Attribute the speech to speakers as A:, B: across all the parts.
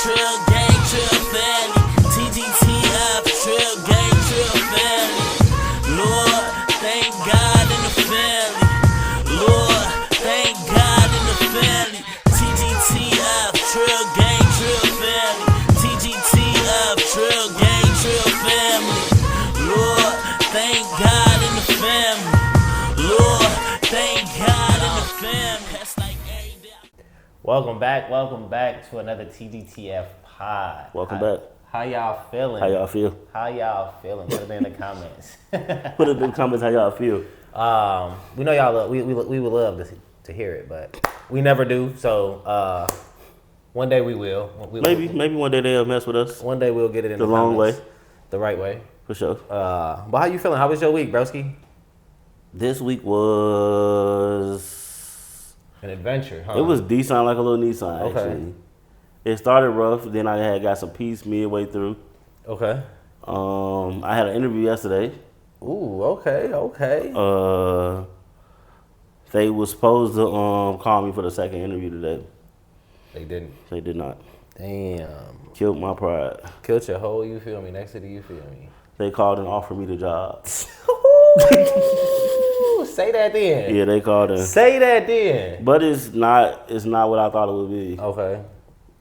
A: Trill gang, trill family. TGTF, trill gang, trill family. Lord, thank God in the family. Lord, thank God in the family. TGTF, trill gang, trill family. TGTF, trill gang, trill family. Lord, thank God in the family. Lord, thank God in the family. That's like every day.
B: Welcome back to another TGTF pod.
C: Welcome back.
B: How y'all feeling?
C: How y'all feel?
B: Put it in the comments.
C: Put it in the comments how y'all feel.
B: We know y'all love, we would love to hear it, but we never do. So one day we will.
C: Maybe one day they'll mess with us.
B: One day we'll get it in the
C: long
B: comments.
C: way.
B: The right way.
C: For sure.
B: But how you feeling? How was your week, broski?
C: This week was
B: An adventure, huh?
C: it was decent, like a little Nissan
B: Okay.
C: actually. It started rough, then I had got some peace midway through.
B: Okay.
C: I had an interview yesterday.
B: Ooh, okay.
C: They was supposed to call me for the second interview today.
B: They didn't.
C: They did not.
B: Damn.
C: Killed my pride.
B: Killed your whole, you feel me, next to the you feel me.
C: They called and offered me the job.
B: Say that then.
C: Yeah, they called and
B: Say that then.
C: but it's not what I thought it would be.
B: Okay.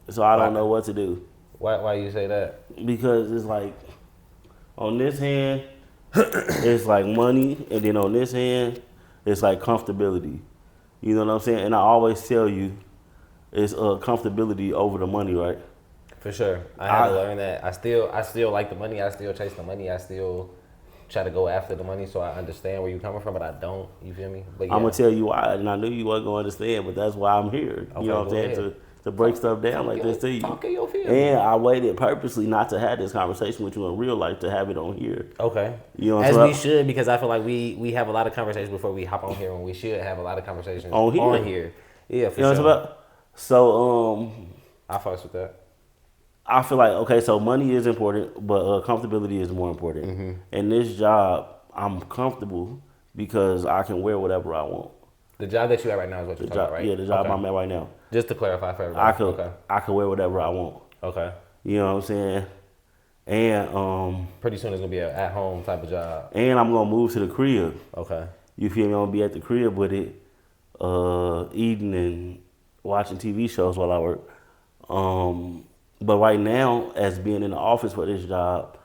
C: So I don't know what to do.
B: Why you say that?
C: Because it's like, on this hand, it's like money, and then on this hand, it's like comfortability. You know what I'm saying? And I always tell you, it's comfortability over the money, right?
B: For sure. I had to learn that. I still like the money. I still chase the money. I still try to go after the money, so I understand where you're coming from, but I don't. You feel me? But yeah.
C: I'm going to tell you why, and I knew you wasn't going to understand, but that's why I'm here.
B: Okay,
C: you know what I'm saying? To break stuff down like this to you.
B: Talk in your field.
C: And I waited purposely not to have this conversation with you in real life, to have it on here.
B: Okay.
C: You know what
B: As
C: I'm
B: we
C: saying?
B: should, because I feel like we have a lot of conversations before we hop on here, and we should have a lot of conversations
C: On here.
B: Yeah, for
C: You know what
B: sure.
C: I'm saying? So,
B: I fucks with that.
C: I feel like, okay, so money is important, but comfortability is more important.
B: Mm-hmm.
C: In this job, I'm comfortable because I can wear whatever I want.
B: The job that you at right now is what you're talking about, right?
C: Yeah, the job
B: Okay.
C: I'm at right now.
B: Just to clarify for everybody.
C: I could wear whatever I want.
B: Okay.
C: You know what I'm saying? And
B: Pretty soon it's gonna be an at-home type of job.
C: and I'm gonna move to the crib.
B: Okay.
C: You feel me? I'm gonna be at the crib with it, eating and watching TV shows while I work. But right now, as being in the office for this job,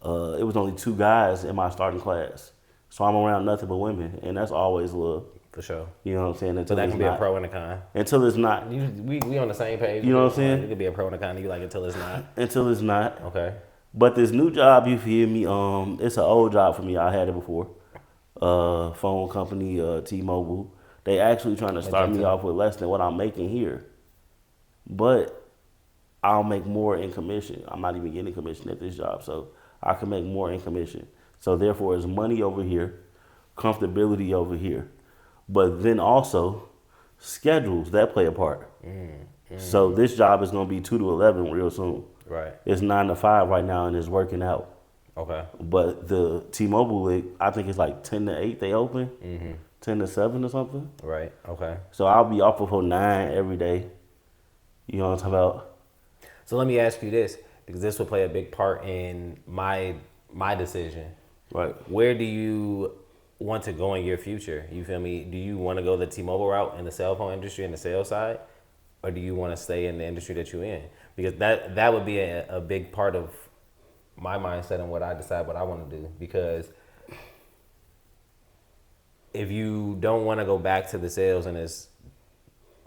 C: it was only 2 guys in my starting class. So I'm around nothing but women, and that's always love.
B: For sure.
C: You know what I'm saying?
B: So
C: Until
B: that
C: it's
B: can be
C: not.
B: a pro and a con.
C: Until it's not.
B: We on the same page.
C: You know what I'm saying?
B: It could be a pro and a con. You like until it's not.
C: Until it's not.
B: Okay.
C: But this new job, you feel me? It's an old job for me. I had it before. Phone company, T-Mobile. They actually trying to start me off with less than what I'm making here. But I'll make more in commission. I'm not even getting commission at this job, so I can make more in commission. So therefore, it's money over here, comfortability over here. But then also, schedules, that play a part. So this job is going to be 2 to 11 real soon.
B: Right.
C: It's 9 to 5 right now, and it's working out.
B: Okay.
C: But the T-Mobile League, I think it's like 10 to 8 they open, 10 to 7 or something.
B: Right. Okay.
C: So I'll be off before 9 every day. You know what I'm talking about?
B: So let me ask you this, because this will play a big part in my decision.
C: Right.
B: Where do you want to go in your future? You feel me? Do you want to go the T-Mobile route in the cell phone industry and the sales side? Or do you want to stay in the industry that you're in? Because that would be a big part of my mindset and what I decide what I want to do. Because if you don't want to go back to the sales and it's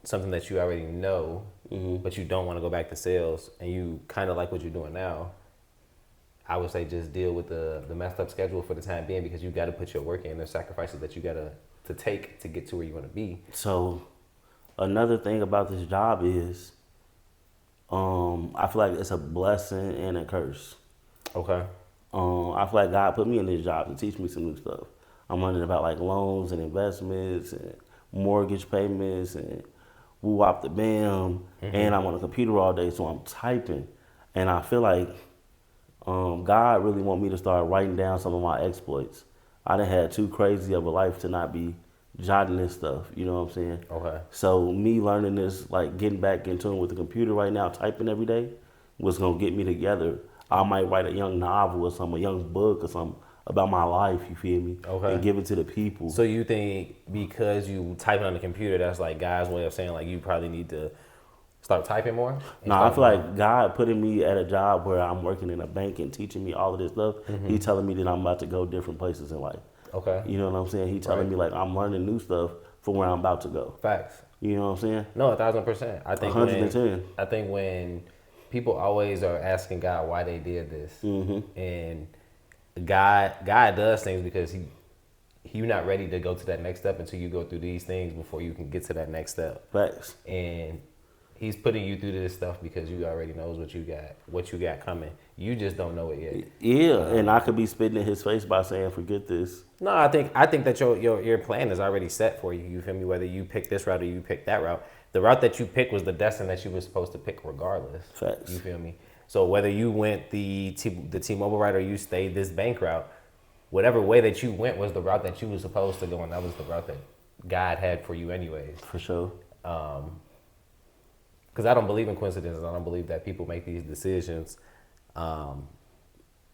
B: something that you already know, but you don't want to go back to sales and you kind of like what you're doing now, I would say just deal with the messed up schedule for the time being, because you got to put your work in. There's sacrifices that you got to take to get to where you want to be.
C: So another thing about this job is I feel like it's a blessing and a curse.
B: Okay.
C: I feel like God put me in this job to teach me some new stuff. I'm learning about like loans and investments and mortgage payments and woo-wop the bam. And I'm on a computer all day, so I'm typing. And I feel like God really want me to start writing down some of my exploits. I done had too crazy of a life to not be jotting this stuff, you know what I'm saying?
B: Okay.
C: So me learning this, like getting back in tune with the computer right now, typing every day, was gonna get me together. I might write a young novel or something, a young book or something about my life. You feel me?
B: Okay.
C: And give it to the people.
B: So you think because you typing on the computer, that's like God's way of saying like you probably need to start typing more?
C: No, I feel like God putting me at a job where I'm working in a bank and teaching me all of this stuff. He telling me that I'm about to go different places in life.
B: Okay.
C: You know what I'm saying? He telling me like I'm learning new stuff for where I'm about to go.
B: Facts.
C: You know what I'm saying?
B: No, 1,000%. I think
C: 110.
B: I think when people always are asking God why they did this, and God does things because you're not ready to go to that next step until you go through these things before you can get to that next step.
C: Facts.
B: And He's putting you through this stuff because you already knows what you got coming. You just don't know it yet.
C: Yeah, and I could be spitting in his face by saying, "Forget this."
B: No, I think that your plan is already set for you. You feel me? Whether you pick this route or you pick that route, the route that you pick was the destiny that you were supposed to pick regardless.
C: Facts.
B: You feel me? So whether you went the T-Mobile route or you stayed this bank route, whatever way that you went was the route that you were supposed to go, and that was the route that God had for you anyways.
C: For sure.
B: Because I don't believe in coincidences. I don't believe that people make these decisions.
C: Yeah,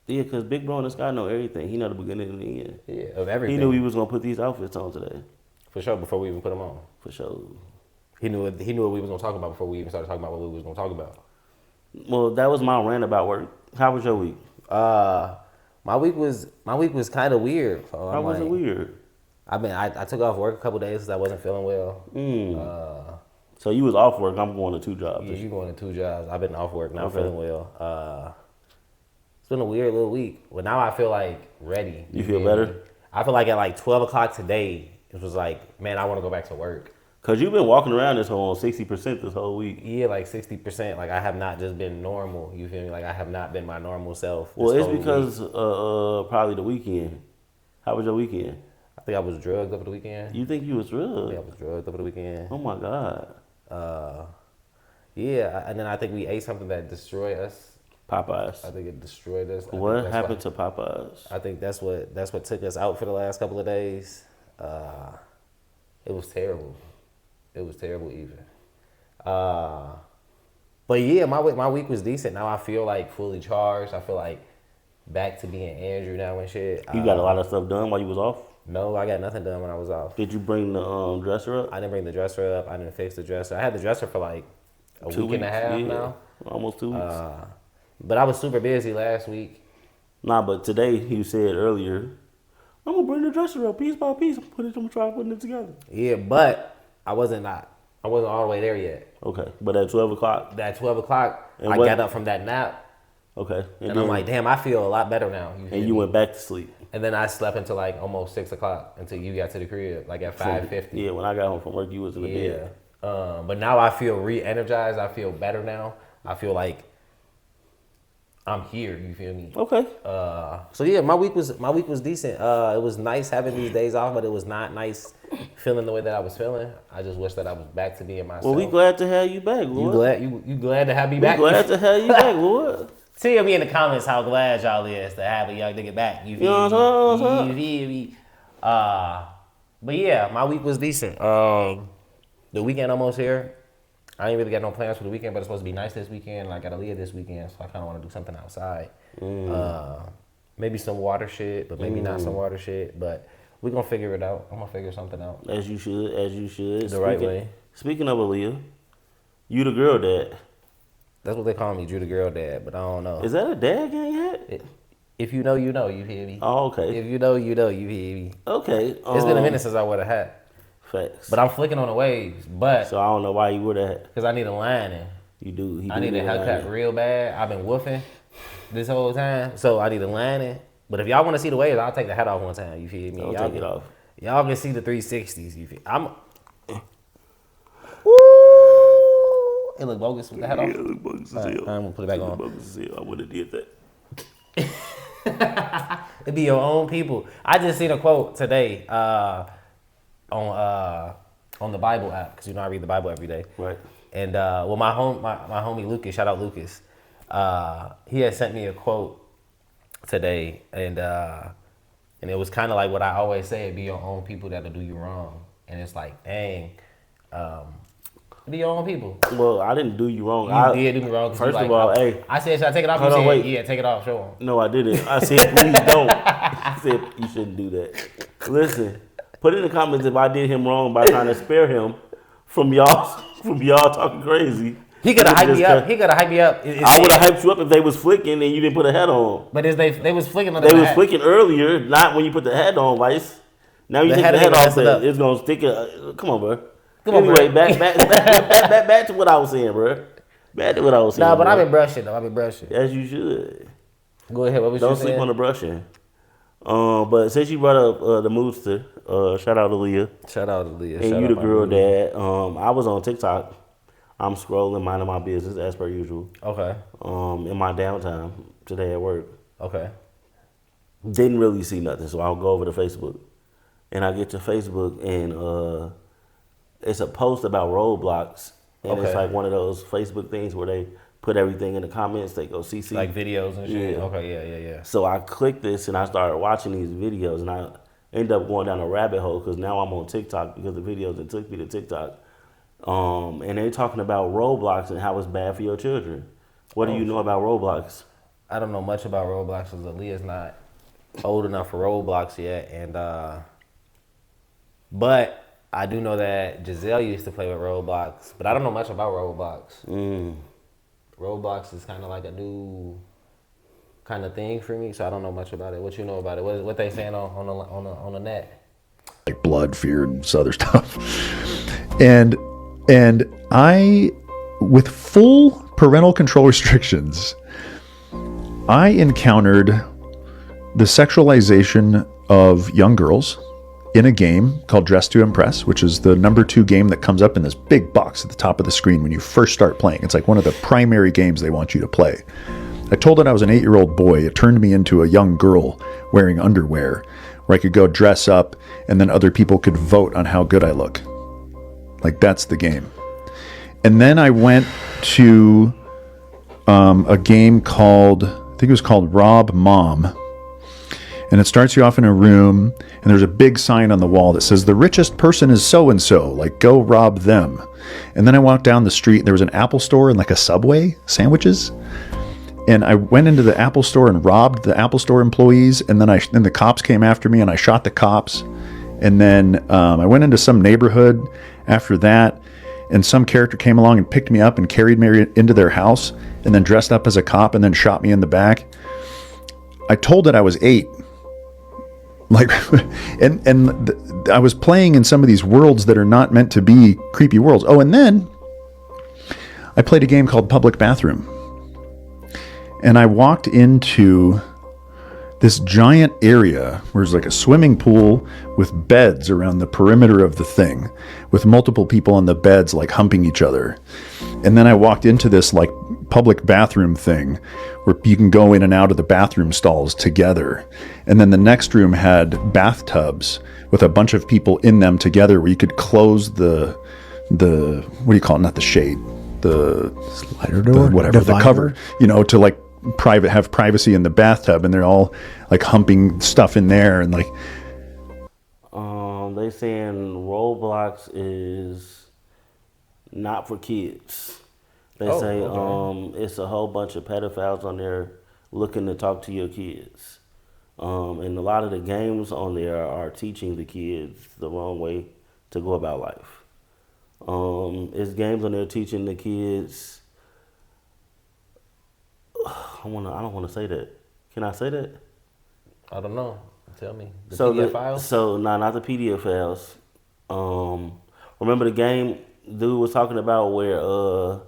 C: because Big Bro in the Sky know everything. He know the beginning and the end.
B: Yeah, of everything.
C: He knew he was gonna put these outfits on today.
B: For sure, before we even put them on.
C: For sure.
B: He knew what we was gonna talk about before we even started talking about what we was gonna talk about.
C: Well, that was my rant about work. How was your week?
B: My week was kind of weird. So
C: How was it weird?
B: I took off work a couple days because I wasn't feeling well.
C: So you was off work. I'm going to 2 jobs.
B: Yeah, you going to 2 jobs. I've been off work, not feeling well. It's been a weird little week. But now I feel like ready.
C: You feel better?
B: I feel like at like 12 o'clock today, it was like, man, I want to go back to work.
C: Cause you've been walking around this whole 60% this whole week.
B: Yeah, like 60%. Like I have not just been normal. You feel me? Like I have not been my normal self.
C: Well, it's because probably the weekend. How was your weekend?
B: I think I was drugged over the weekend.
C: You think you was
B: I think
C: drugged?
B: I was drugged over the weekend.
C: Oh my God.
B: Yeah, and then I think we ate something that destroyed us.
C: Popeyes.
B: I think it destroyed us.
C: What happened to Popeyes?
B: I think that's what took us out for the last couple of days. It was terrible. It was terrible even. But yeah, my week was decent. Now I feel like fully charged. I feel like back to being Andrew now and shit.
C: You got a lot of stuff done while you was off?
B: No, I got nothing done when I was off.
C: Did you bring the dresser up?
B: I didn't bring the dresser up. I didn't fix the dresser. I had the dresser for like a week and a half now.
C: Almost 2 weeks.
B: But I was super busy last week.
C: Nah, but today you said earlier, I'm gonna bring the dresser up piece by piece. I'm gonna try putting it together.
B: Yeah, but I wasn't all the way there yet.
C: Okay, but at 12 o'clock.
B: At 12 o'clock, I got up from that nap.
C: Okay,
B: and I'm like, damn, I feel a lot better now.
C: You went back to sleep.
B: And then I slept until like almost 6 o'clock until you got to the crib, like at 5:50.
C: Yeah, when I got home from work, you was in the bed.
B: But now I feel re-energized. I feel better now. I feel like I'm here. You feel me?
C: Okay.
B: So yeah, my week was decent. It was nice having these days off, but it was not nice feeling the way that I was feeling. I just wish that I was back to being myself.
C: Well, we glad to have you back, Lord.
B: You glad to have me back?
C: We glad to have you back, Lord.
B: Tell me in the comments how glad y'all is to have a young nigga back. You feel me? But yeah, my week was decent. The weekend almost here. I ain't really got no plans for the weekend, but it's supposed to be nice this weekend. And I got to leave this weekend, so I kind of want to do something outside. Maybe some water shit, but maybe not some water shit. But we're going to figure it out. I'm going to figure something out.
C: As you should.
B: The right way.
C: Speaking of Aaliyah, you the girl dad.
B: That's what they call me, Drew the girl dad, but I don't know.
C: Is that a dad gang hat?
B: If you know, you know, you hear me?
C: Oh, okay.
B: If you know, you know, you hear me?
C: Okay.
B: It's been a minute since I wore a hat.
C: Facts.
B: But I'm flicking on the waves, but...
C: So I don't know why you wear that.
B: Because I need a lining.
C: You do.
B: I need a haircut real bad. I've been woofing this whole time, so I need a lining. But if y'all want to see the waves, I'll take the hat off one time, you feel me?
C: I'll take it off.
B: Y'all can see the 360s, you feel I'm... It look bogus with the hat off?
C: Yeah, it look bogus as hell.
B: I'm going to put it back on.
C: Bogus as hell. I would have did that.
B: It be your own people. I just seen a quote today on the Bible app, because you know I read the Bible every day.
C: Right.
B: And well, my homie Lucas, shout out Lucas, he had sent me a quote today, and it was kind of like what I always say: it be your own people that'll do you wrong. And it's like, dang, Do your own people.
C: Well, I didn't do you wrong.
B: You did do me wrong.
C: First of all, hey.
B: I said, should I take it off?
C: Hold
B: You
C: on,
B: said,
C: wait.
B: yeah, take it off. Show them.
C: No, I didn't. I said, please don't. I said, you shouldn't do that. Listen, put in the comments if I did him wrong by trying to spare him from y'all talking crazy.
B: He could have hyped me up. He could have hyped me up.
C: I would have hyped you up if they was flicking and you didn't put a hat on.
B: But they was flicking on
C: They was flicking earlier, not when you put the hat on, Vice. Now you take the hat off, it's gonna stick it. Come on, bro. Anyway, back to what I was saying, bro. Back to what I was saying.
B: Nah, but
C: bro.
B: I've been brushing though. I've been brushing.
C: As you should.
B: Go ahead. What was
C: Don't
B: you
C: sleep
B: saying?
C: on the brushing. But since you brought up the Moodster, shout out to Leah.
B: Shout out to Leah.
C: And
B: Shout
C: you
B: out
C: the
B: my
C: girl
B: Leah.
C: dad. I was on TikTok. I'm scrolling, minding my business as per usual.
B: Okay.
C: In my downtime today at work.
B: Okay.
C: Didn't really see nothing, so I'll go over to Facebook. And I get to Facebook and it's a post about Roblox. And it's like one of those Facebook things where they put everything in the comments. They go CC.
B: Like videos and shit.
C: Yeah.
B: Okay, yeah.
C: So I clicked this and I started watching these videos and I ended up going down a rabbit hole because now I'm on TikTok because the videos that took me to TikTok. And they're talking about Roblox and how it's bad for your children. What do you know about Roblox?
B: I don't know much about Roblox because Aaliyah's not old enough for Roblox yet. And but I do know that Giselle used to play with Roblox, but I don't know much about Roblox. Roblox is kind of like a new kind of thing for me, so I don't know much about it. What you know about it? What they saying on the net?
D: Like blood, fear, and some other stuff. And I, with full parental control restrictions, I encountered the sexualization of young girls in a game called Dress to Impress, which is the number 2 game that comes up in this big box at the top of the screen when you first start playing. It's like one of the primary games they want you to play. I told it I was an 8-year-old boy. It turned me into a young girl wearing underwear where I could go dress up and then other people could vote on how good I look. Like, that's the game. And then I went to a game called, I think it was called Rob Mom. And it starts you off in a room, and there's a big sign on the wall that says, the richest person is so-and-so, like, go rob them. And then I walked down the street, and there was an Apple store and like a Subway sandwiches. And I went into the Apple store and robbed the Apple store employees, and then the cops came after me, and I shot the cops. And then I went into some neighborhood after that, and some character came along and picked me up and carried me into their house, and then dressed up as a cop, and then shot me in the back. I told it I was 8. Like, I was playing in some of these worlds that are not meant to be creepy worlds. Oh, and then I played a game called Public Bathroom. And I walked into this giant area where there's like a swimming pool with beds around the perimeter of the thing, with multiple people on the beds like humping each other. And then I walked into this like public bathroom thing where you can go in and out of the bathroom stalls together. And then the next room had bathtubs with a bunch of people in them together where you could close the what do you call it? Not the shade, the
E: slider door,
D: whatever, the cover, to like have privacy in the bathtub, and they're all like humping stuff in there and like.
C: They saying Roblox is not for kids. They say it's a whole bunch of pedophiles on there looking to talk to your kids. And a lot of the games on there are teaching the kids the wrong way to go about life. It's games on there teaching the kids. I don't want to say that. Can I say that?
B: I don't know. Tell me. The
C: So
B: PDF files?
C: not the PDF files. Remember the game dude was talking about where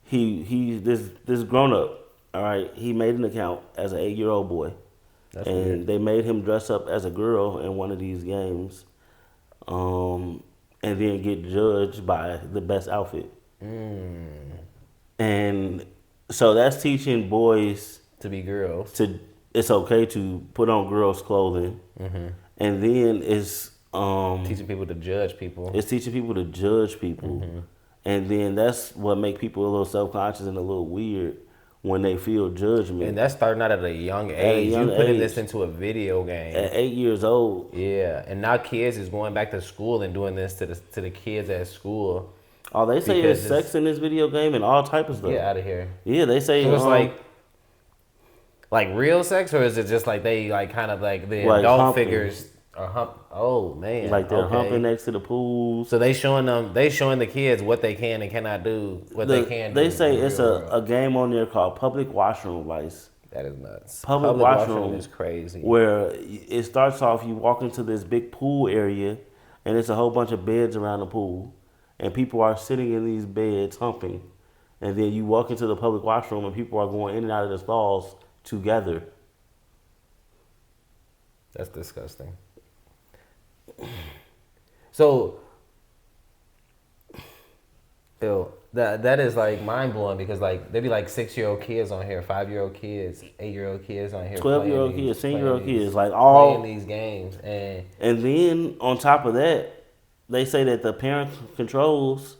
C: this grown up, all right, he made an account as an 8-year-old boy.
B: That's
C: and
B: weird.
C: they made him dress up as a girl in one of these games. And then get judged by the best outfit. And so that's teaching boys
B: To be girls.
C: it's okay to put on girls' clothing. And then it's
B: Teaching people to judge people.
C: it's teaching people to judge people. And then that's what make people a little self-conscious and a little weird when they feel judgment.
B: And that's starting out at a young age.
C: At a young
B: You putting
C: age.
B: this into a video game.
C: At 8 years old.
B: Yeah, and now kids is going back to school and doing this to the kids at school,
C: Oh, they say
B: Because
C: it's sex in this video game and all type of stuff.
B: Get out of here.
C: Yeah, they say
B: So it's like real sex, or is it just like they like kind of like the
C: Like
B: adult
C: humping.
B: figures are hump? Oh man,
C: like they're
B: okay.
C: humping next to the pools.
B: So they showing the kids what they can and cannot do, what they can do.
C: They say
B: in the
C: it's
B: real
C: a
B: world.
C: game on there called Public Washroom Vice.
B: That is nuts.
C: Public washroom
B: is crazy.
C: Where it starts off, you walk into this big pool area, and it's a whole bunch of beds around the pool, and people are sitting in these beds humping, and then you walk into the public washroom, and people are going in and out of the stalls together.
B: That's disgusting. So, ew, that is like mind blowing because like there be like 6-year-old kids on here, 5-year-old kids, 8-year-old kids on here,
C: 12-year-old
B: playing
C: kids,
B: these-
C: 10-year-old
B: playing
C: kids,
B: these-
C: like all.
B: playing these games, and
C: And then on top of that, they say that the parental controls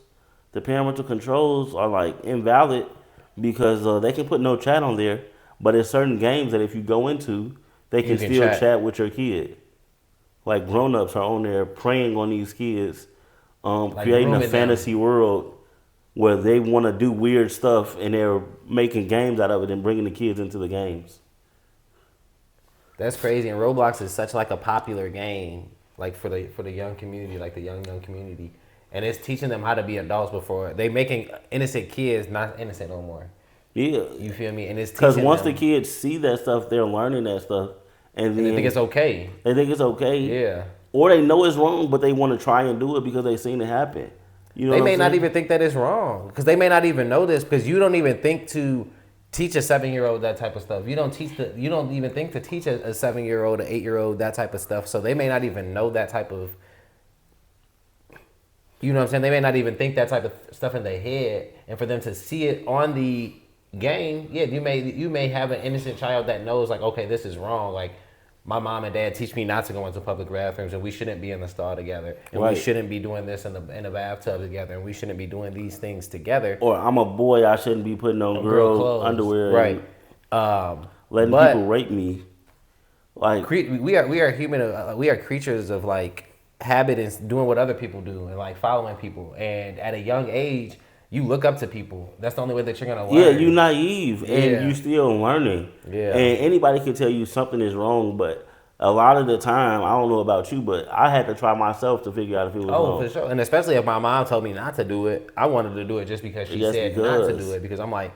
C: are like invalid because they can put no chat on there, but there's certain games that if you go into, they can
B: can
C: still
B: chat.
C: chat with your kid. Like grown-ups are on there preying on these kids, creating a
B: grooming them.
C: fantasy world where they want to do weird stuff and they're making games out of it and bringing the kids into the games.
B: that's crazy. And Roblox is such like a popular game, like for the young community, like the young community, and it's teaching them how to be adults before they making innocent kids not innocent no more.
C: Yeah,
B: You feel me? And it's
C: because
B: teaching
C: once
B: them,
C: the kids see that stuff, they're learning that stuff, and then
B: they think it's okay.
C: They think it's okay.
B: Yeah.
C: Or they know it's wrong, but they want to try and do it because they've seen it happen. You know
B: They
C: what
B: may
C: I'm
B: not
C: saying?
B: even think that it's wrong because they may not even know this because you don't even think to teach a 7-year-old that type of stuff. You don't even think to teach a 7-year-old, an 8-year-old that type of stuff. So they may not even know that type of. You know what I'm saying? They may not even think that type of stuff in their head, and for them to see it on the game, yeah, you may have an innocent child that knows like, okay, this is wrong. Like, my mom and dad teach me not to go into public bathrooms, and we shouldn't be in the stall together, and
C: Right.
B: we shouldn't be doing this in the bathtub together, and we shouldn't be doing these things together.
C: Or I'm a boy, I shouldn't be putting on
B: Girl
C: girl
B: clothes.
C: underwear,
B: right?
C: And letting
B: but-
C: people rape me. Like
B: We are human. We are creatures of like habit and doing what other people do and like following people. And at a young age, you look up to people. That's the only way that you're gonna learn.
C: yeah, you naive
B: Yeah.
C: and you still learning.
B: Yeah.
C: And anybody can tell you something is wrong, but a lot of the time, I don't know about you, but I had to try myself to figure out if it was
B: Oh,
C: wrong.
B: for sure. And especially if my mom told me not to do it, I wanted to do it just because she
C: Just
B: said not to
C: because.
B: do it. Because I'm like,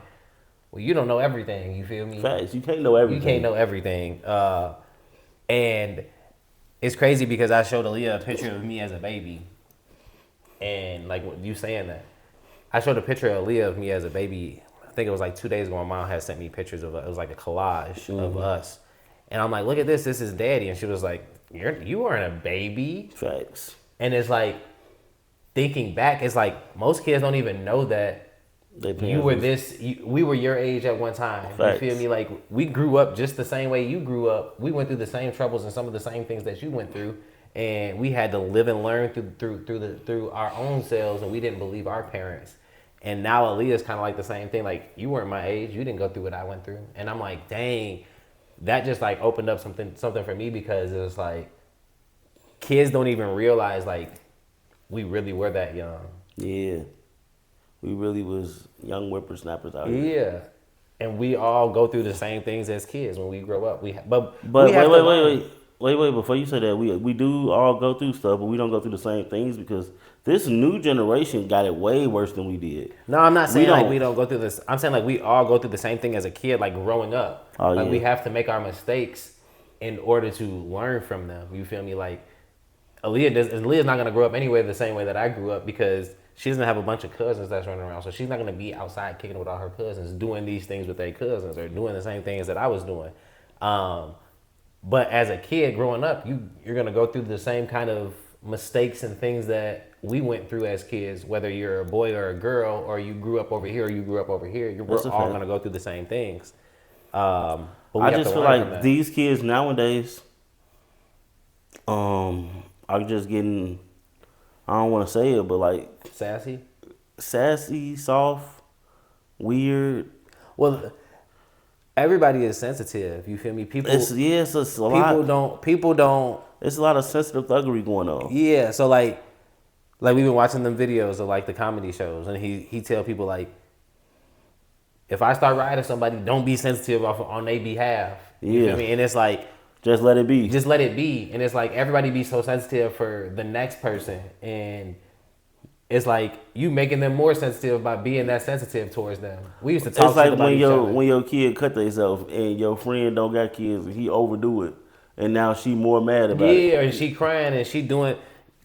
B: well, you don't know everything. You feel me?
C: Facts. You can't know everything.
B: You can't know everything. And it's crazy because I showed Aaliyah a picture of me as a baby. And like you saying that. I showed a picture of Aaliyah of me as a baby. I think it was like 2 days ago. My mom had sent me pictures of it. It was like a collage of us. And I'm like, look at this. This is daddy. And she was like, you weren't a baby.
C: Facts.
B: And it's like, thinking back, it's like most kids don't even know that
C: They
B: you were we were your age at one time.
C: Facts.
B: You feel me? Like we grew up just the same way you grew up. We went through the same troubles and some of the same things that you went through, and we had to live and learn through our own selves, and we didn't believe our parents. And now Aaliyah's kind of like the same thing. Like you weren't my age, you didn't go through what I went through, and I'm like, dang, that just like opened up something for me because it was like kids don't even realize like we really were that young.
C: Yeah. We really was young whippersnappers out here.
B: Yeah, and we all go through the same things as kids when we grow up. But
C: wait. Before you say that, we do all go through stuff, but we don't go through the same things because this new generation got it way worse than we did.
B: No, I'm not saying like
C: don't.
B: we don't go through this. I'm saying like we all go through the same thing as a kid, like growing up.
C: Oh,
B: like
C: yeah.
B: we have to make our mistakes in order to learn from them. You feel me? Like Aaliyah's not gonna grow up anyway the same way that I grew up because she doesn't have a bunch of cousins that's running around. So she's not going to be outside kicking with all her cousins, doing these things with their cousins or doing the same things that I was doing. But as a kid growing up, you're going to go through the same kind of mistakes and things that we went through as kids, whether you're a boy or a girl, or you grew up over here or you grew up over here. We're
C: That's a
B: all
C: fact.
B: going to go through the same things. But we
C: I
B: have
C: just
B: to
C: feel
B: learn from
C: like
B: that.
C: these kids nowadays are just getting, I don't want to say it, but like sassy, soft, weird.
B: Well, everybody is sensitive. You feel me? People.
C: It's a lot.
B: People don't.
C: It's a lot of sensitive thuggery going on.
B: Yeah. So like, Like we've been watching them videos of like the comedy shows, and he tell people like, if I start riding somebody, don't be sensitive on their behalf. You feel me? And it's like,
C: just let it be.
B: just let it be. And it's like everybody be so sensitive for the next person, and it's like you making them more sensitive by being that sensitive towards them. We used to talk
C: It's like
B: shit about each other.
C: when your kid cut themselves and your friend don't got kids and he overdo it, and now she more mad about it.
B: Yeah, and she crying and she doing,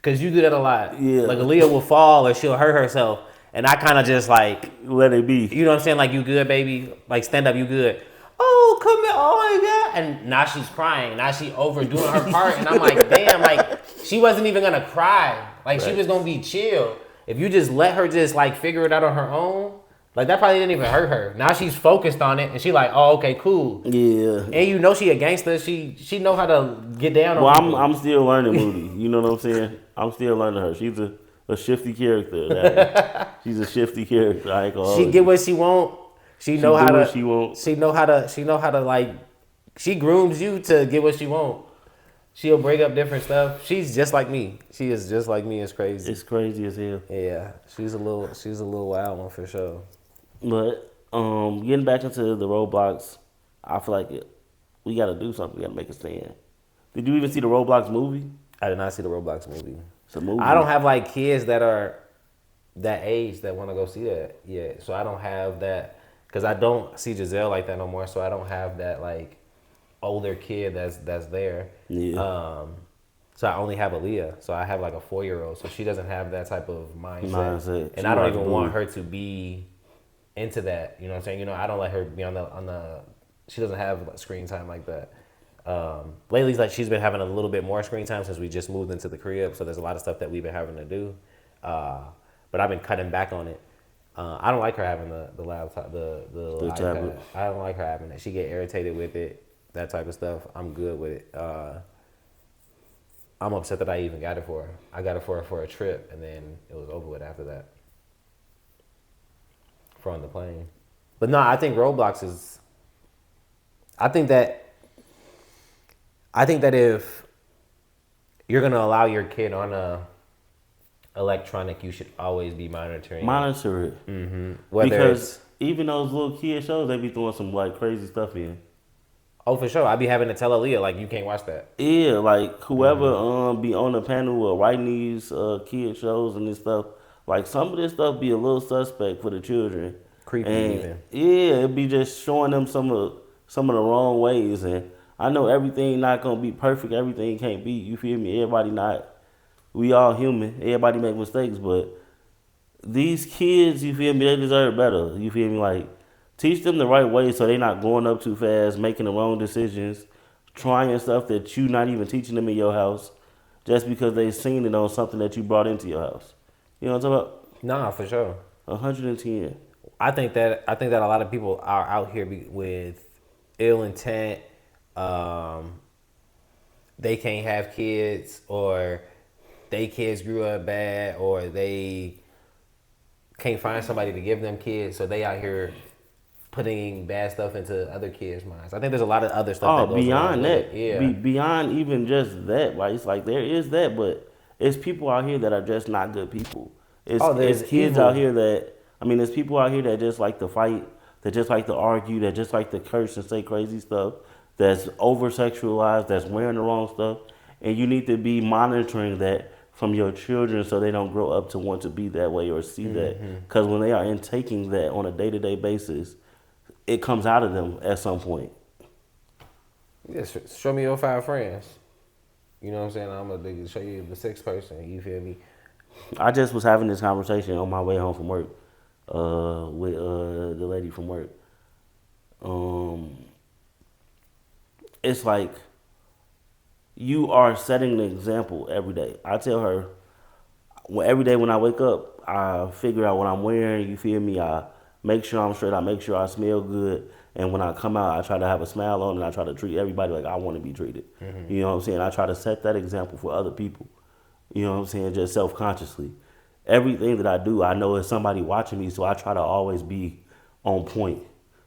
B: cause you do that a lot.
C: Yeah.
B: Like Aaliyah will fall or she'll hurt herself, and I kind of just like,
C: Let it be.
B: you know what I'm saying? Like, you good, baby? Like, stand up, you good? Oh, come here, oh my God. And now she's crying. Now she overdoing her part. And I'm like, damn, like, she wasn't even gonna cry. Like, she was gonna be chill. If you just let her just like figure it out on her own, like that probably didn't even hurt her. Now she's focused on it and she like, oh, okay, cool.
C: Yeah.
B: And you know she a gangster. She know how to get down on
C: Well,
B: people.
C: I'm still learning Moody. You know what I'm saying? I'm still learning her. She's a shifty character. She's a shifty character. I ain't gonna hold
B: She
C: you.
B: get what she want. She know
C: do
B: how to.
C: what she want.
B: She know how to like. She grooms you to get what she want. She'll break up different stuff. She's just like me. She is just like me. It's crazy.
C: It's crazy as hell.
B: Yeah, she's a little wild one for sure.
C: But getting back into the Roblox, I feel like we got to do something. We got to make a stand. Did you even see the Roblox movie?
B: I did not see the Roblox movie.
C: It's a movie.
B: I don't have like kids that are that age that want to go see that yet. So I don't have that because I don't see Giselle like that no more. So I don't have that like older kid that's there.
C: Yeah.
B: So I only have Aaliyah. So I have like a 4-year-old. So she doesn't have that type of mindset.
C: She
B: And I don't even
C: like
B: want her to be into that. You know what I'm saying? You know, I don't let her be on the. She doesn't have screen time like that. Lately, like she's been having a little bit more screen time since we just moved into the crib. So there's a lot of stuff that we've been having to do. But I've been cutting back on it. I don't like her having the laptop, the iPad.
C: tablet.
B: I don't like her having it. She get irritated with it, that type of stuff. I'm good with it. I'm upset that I even got it for her. I got it for her for a trip, and then it was over with after that. For on the plane. But no, I think Roblox is. I think that if you're gonna allow your kid on a electronic, you should always be monitoring.
C: Monitor it.
B: Whether
C: Because even those little kid shows, they be throwing some like crazy stuff in.
B: Oh, for sure. I be having to tell Aaliyah, like, you can't watch that.
C: Yeah, like whoever be on the panel or writing these kid shows and this stuff, like some of this stuff be a little suspect for the children.
B: Creepy
C: and
B: even.
C: Yeah, it be just showing them some of the wrong ways. And I know everything not gonna be perfect. Everything can't be. You feel me? Everybody not. We all human. Everybody make mistakes, but these kids, you feel me? They deserve better. You feel me? Like, teach them the right way so they not going up too fast, making the wrong decisions, trying stuff that you not even teaching them in your house, just because they seen it on something that you brought into your house. You know what I'm talking about?
B: Nah, for sure.
C: 110.
B: I think that a lot of people are out here with ill intent. They can't have kids, or they kids grew up bad, or they can't find somebody to give them kids, so they out here putting bad stuff into other kids' minds. I think there's a lot of other stuff that goes
C: beyond
B: along
C: that.
B: with it. Yeah.
C: Beyond even just that. Like, it's like there is that, but it's people out here that are just not good people. There's kids out here that, there's people out here that just like to fight, that just like to argue, that just like to curse and say crazy stuff, that's over-sexualized, that's wearing the wrong stuff. And you need to be monitoring that from your children so they don't grow up to want to be that way or see that. Because when they are intaking that on a day-to-day basis, it comes out of them at some point.
B: Yeah, show me your 5 friends. You know what I'm saying? I'm going to show you the 6th person. You feel me?
C: I just was having this conversation on my way home from work with the lady from work. It's like you are setting the example every day. I tell her, every day when I wake up, I figure out what I'm wearing. You feel me? I make sure I'm straight. I make sure I smell good. And when I come out, I try to have a smile on, and I try to treat everybody like I want to be treated. You know what I'm saying? I try to set that example for other people. You know what I'm saying? Just self-consciously. Everything that I do, I know there's somebody watching me, so I try to always be on point.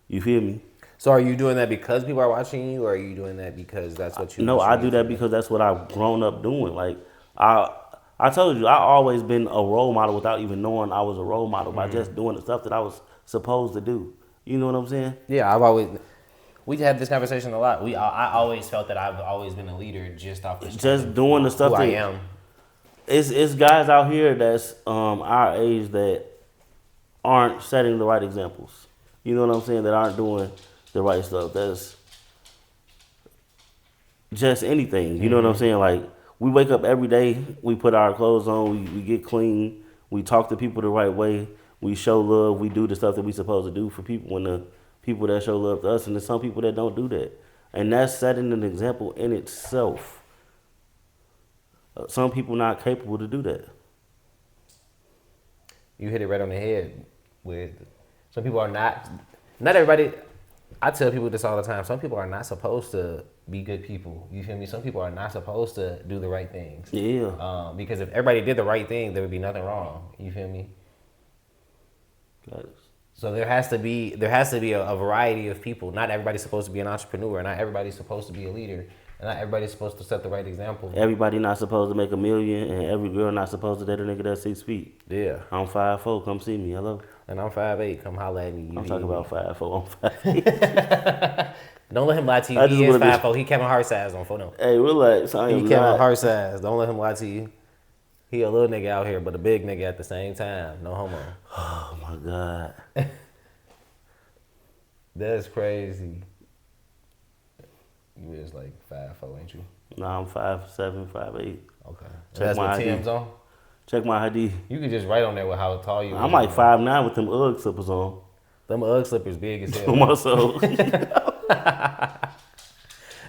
C: You feel me?
B: So are you doing that because people are watching you, or are you doing that because that's what you...
C: No, I do that because that's what I've grown up doing. Like, I told you, I always been a role model without even knowing I was a role model by just doing the stuff that I was supposed to do. You know what I'm saying?
B: Yeah, we had this conversation a lot. I always felt that I've always been a leader just off the
C: Just doing the stuff
B: who
C: that
B: I am.
C: It's guys out here that's our age that aren't setting the right examples. You know what I'm saying? That aren't doing the right stuff. That's just anything. You know what I'm saying? Like, we wake up every day, we put our clothes on, we get clean, we talk to people the right way, we show love, we do the stuff that we supposed to do for people when the people that show love to us, and there's some people that don't do that. And that's setting an example in itself. Some people not capable to do that.
B: You hit it right on the head with some people are not everybody. I tell people this all the time. Some people are not supposed to be good people. You feel me? Some people are not supposed to do the right things.
C: Yeah.
B: Because if everybody did the right thing, there would be nothing wrong. You feel me?
C: Got it.
B: So there has to be a variety of people. Not everybody's supposed to be an entrepreneur. Not everybody's supposed to be a leader. And not everybody's supposed to set the right example.
C: Everybody not supposed to make $1 million, and every girl not supposed to date a nigga that's 6 feet.
B: Yeah.
C: I'm 5'4", come see me, hello.
B: And I'm 5'8", come holler at me.
C: I'm talking about 5'4", I'm 5'8".
B: Don't let him lie to you. He is 5'4". He Kevin Hart size on photo.
C: Hey, relax. I am
B: He Kevin
C: not.
B: Hart size. Don't let him lie to you. He a little nigga out here, but a big nigga at the same time. No homo.
C: Oh my God.
B: That's crazy. You is like 5'4", ain't you?
C: Nah, I'm 5'7", 5'8".
B: Okay.
C: Check
B: That's
C: my
B: what
C: ID.
B: Tim's on?
C: Check my ID.
B: You could just write on there with how tall you are.
C: I'm like 5'9" with them Ugg slippers on.
B: Them Ugg slippers big as hell.
C: On my soul.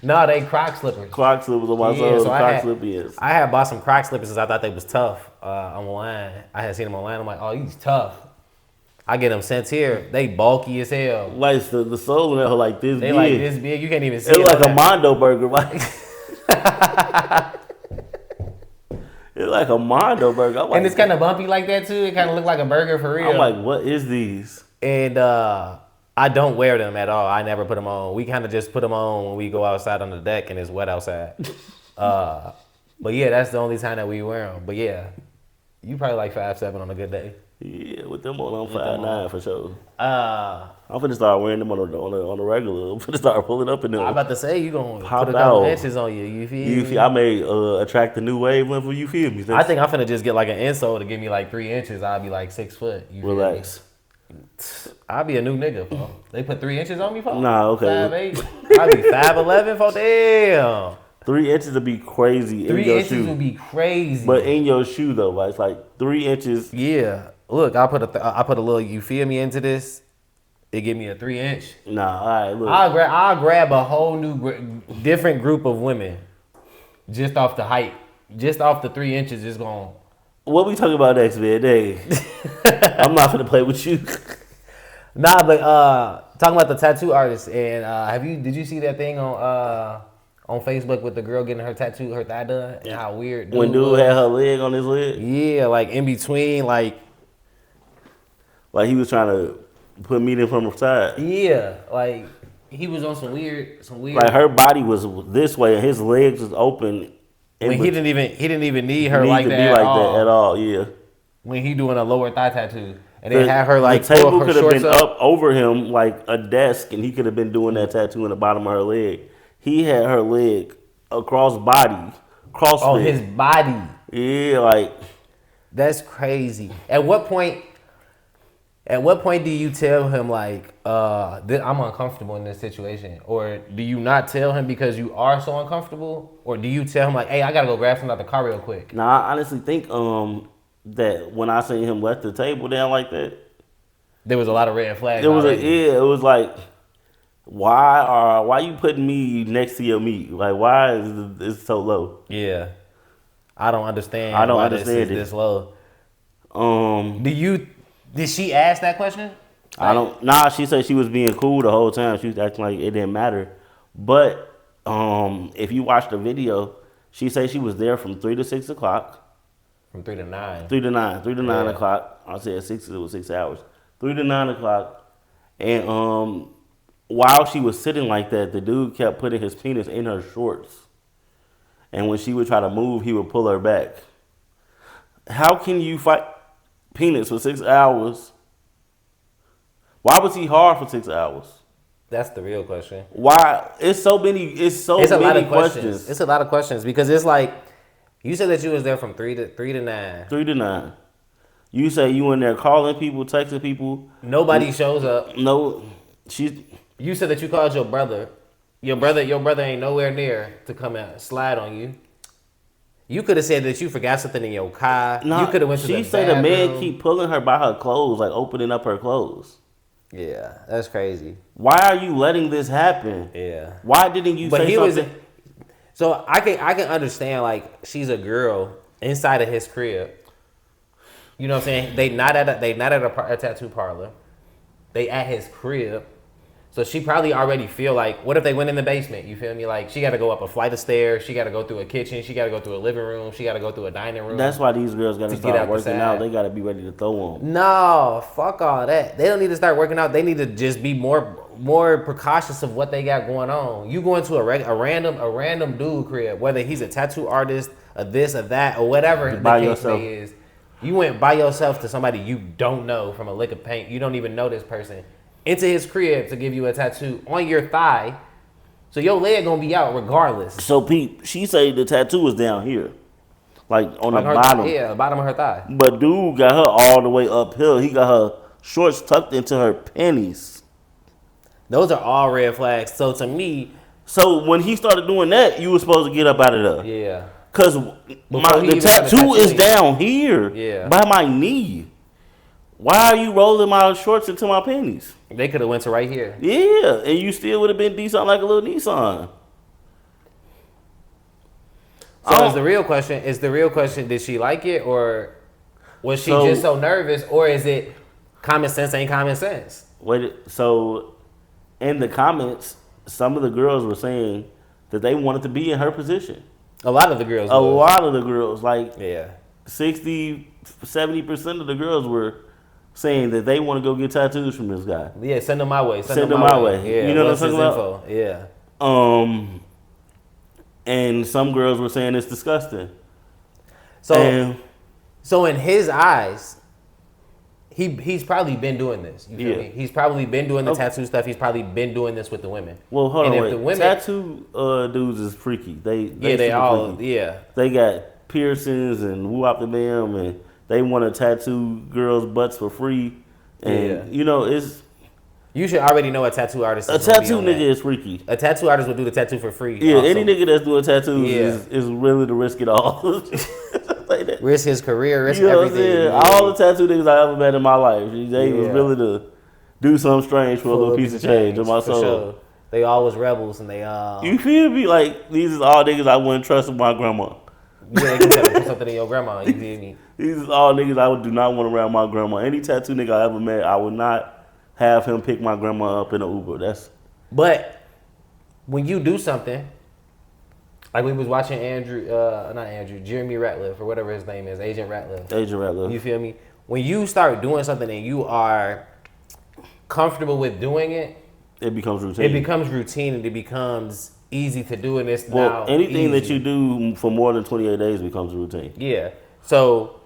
B: No, they Croc slippers.
C: Croc slippers on my soul. Croc slippers.
B: I had bought some Croc slippers because I thought they was tough online. I had seen them online. I'm like, oh, these tough. I get them sent here. They bulky as hell.
C: Like the sole in there like this
B: They
C: big.
B: like this big. You can't even see
C: It's
B: it.
C: like a Mondo burger. Like, it's like a Mondo burger. I'm like,
B: And it's kind of bumpy like that too. It kind of look like a burger for real.
C: I'm like, what is these?
B: And I don't wear them at all. I never put them on. We kind of just put them on when we go outside on the deck and it's wet outside. But yeah, that's the only time that we wear them. But yeah, you probably like 5'7" on a good day.
C: Yeah, with them on, I'm 5'9" for sure.
B: I'm
C: I'm finna start wearing them on the regular. I'm finna start pulling up in them.
B: about to say you gonna
C: Pop
B: put a couple
C: out.
B: inches on you. You feel me?
C: I may attract the new wave whenever you feel me.
B: I think I'm finna just get like an insole to give me like 3 inches. I'll be like 6 foot. You feel me?
C: Relax.
B: I'll be a new nigga, bro. They put 3 inches on me, for
C: Nah, okay.
B: 5'8". I'll be 5'11", for damn.
C: 3 inches would be crazy
B: 3
C: in your
B: inches
C: shoe.
B: would be crazy.
C: But in your shoe though, like, it's like 3 inches.
B: Yeah. Look, I put a little, you feel me, into this. It give me a 3 inch.
C: Nah, all right, look.
B: I'll grab a whole new, different group of women just off the height. Just off the 3 inches is gone.
C: What we talking about next, man? Dang. I'm not gonna play with you.
B: Nah, but talking about the tattoo artist, and did you see that thing on Facebook with the girl getting her tattoo, her thigh done, and how weird
C: When dude had her leg on his leg,
B: yeah, like in between, like
C: he was trying to put meat in from her side.
B: yeah, like he was on some weird.
C: Like her body was this way and his legs was open.
B: When he didn't even need her
C: need
B: like
C: to
B: that,
C: be
B: at
C: like
B: all.
C: that at all. Yeah.
B: When he doing a lower thigh tattoo, and they had her like
C: the table
B: pull her
C: could have
B: shorts
C: been up over him like a desk, and he could have been doing that tattoo in the bottom of her leg. He had her leg across body, cross
B: on
C: leg.
B: his body.
C: Yeah, like
B: That's crazy. At what point do you tell him like, I'm uncomfortable in this situation? Or do you not tell him because you are so uncomfortable? Or do you tell him like, hey, I gotta go grab something out the car real quick?
C: Now, I honestly think that when I seen him let the table down like that,
B: There was a lot of red flags.
C: it was
B: already.
C: it was like, why you putting me next to your meat? Like, why is it so low?
B: Yeah. I don't understand.
C: I don't
B: why
C: understand
B: this is
C: it.
B: this low. Did she ask that question?
C: I don't. Nah, she said she was being cool the whole time. She was acting like it didn't matter. But if you watch the video, she said she was there from 3 to 6 o'clock.
B: From 3 to 9.
C: 3 to 9. 3 to 9
B: Yeah.
C: o'clock. I said 6. It was 6 hours. 3 to 9 o'clock. And while she was sitting like that, the dude kept putting his penis in her shorts. And when she would try to move, he would pull her back. How can you fight penis for 6 hours? Why was he hard for 6 hours?
B: That's the real question.
C: Why? It's so many. It's
B: a lot
C: many
B: of questions. It's a lot of questions because it's like you said that you was there from 3 to 9.
C: 3 to 9. You say you in there calling people, texting people.
B: Nobody shows up.
C: No,
B: You said that you called your brother. Your brother ain't nowhere near to come and slide on you. You could have said that you forgot something in your car.
C: Nah,
B: you could have went to the
C: She said
B: bathroom.
C: the man keep pulling her by her clothes, like opening up her clothes.
B: Yeah, that's crazy.
C: Why are you letting this happen?
B: Yeah.
C: Why didn't you say something?
B: So I can understand, like, she's a girl inside of his crib. You know what I'm saying? They not at a tattoo parlor. They at his crib. So she probably already feel like, what if they went in the basement? You feel me? Like, she got to go up a flight of stairs. She got to go through a kitchen. She got to go through a living room. She got to go through a dining room.
C: That's why these girls got to start working out. They got to be ready to throw them.
B: No, fuck all that. They don't need to start working out. They need to just be more precautious of what they got going on. You go into a random dude crib, whether he's a tattoo artist, or this or that, or whatever the case may is. You went by yourself to somebody you don't know from a lick of paint. You don't even know this person. Into his crib to give you a tattoo on your thigh. So your leg gonna be out regardless.
C: So Pete, she say the tattoo is down here. Like on the bottom.
B: Yeah, the bottom of her thigh.
C: But dude got her all the way uphill. He got her shorts tucked into her panties.
B: Those are all red flags. So to me.
C: So when he started doing that, you were supposed to get up out of there.
B: Yeah.
C: Because the tattoo is down here.
B: Yeah.
C: By my knee. Why are you rolling my shorts into my panties?
B: They could have went to right here.
C: Yeah, and you still would have been decent like a little Nissan.
B: So is the real question, did she like it, or was she just so nervous, or is it common sense ain't common sense?
C: So in the comments, some of the girls were saying that they wanted to be in her position.
B: A lot of the girls.
C: Like
B: yeah,
C: 60-70% of the girls were saying that they want to go get tattoos from this guy.
B: Yeah, send them my way.
C: Send them my way.
B: Yeah,
C: you know what I'm talking about?
B: Yeah.
C: And some girls were saying it's disgusting.
B: So in his eyes, he's probably been doing this. You feel me? He's probably been doing the tattoo stuff. He's probably been doing this with the women.
C: Well, hold on, wait. Tattoo dudes is freaky. They all freaky. They got piercings and whoop the bam, and they want to tattoo girls' butts for free. And you know,
B: you should already know a tattoo artist.
C: A tattoo nigga is freaky.
B: A tattoo artist would do the tattoo for free.
C: Yeah, also. Any nigga that's doing tattoos is willing to risk it all. Like that.
B: Risk his career, risk everything.
C: Yeah. All the tattoo niggas I ever met in my life, they was willing to do something strange for a little piece of change on my soul.
B: Sure. They all was rebels, and they
C: You feel me? Like, these is all niggas I wouldn't trust with my grandma.
B: Yeah, you gotta put something in your grandma. You feel me?
C: These is all niggas I do not want around my grandma. Any tattoo nigga I ever met, I would not have him pick my grandma up in an Uber.
B: But when you do something, like we was watching Jeremy Ratliff or whatever his name is, Agent Ratliff. You feel me? When you start doing something and you are comfortable with doing it,
C: it becomes routine.
B: It becomes routine and it becomes easy to do, and it's
C: now anything that you do for more than 28 days becomes routine.
B: Yeah. So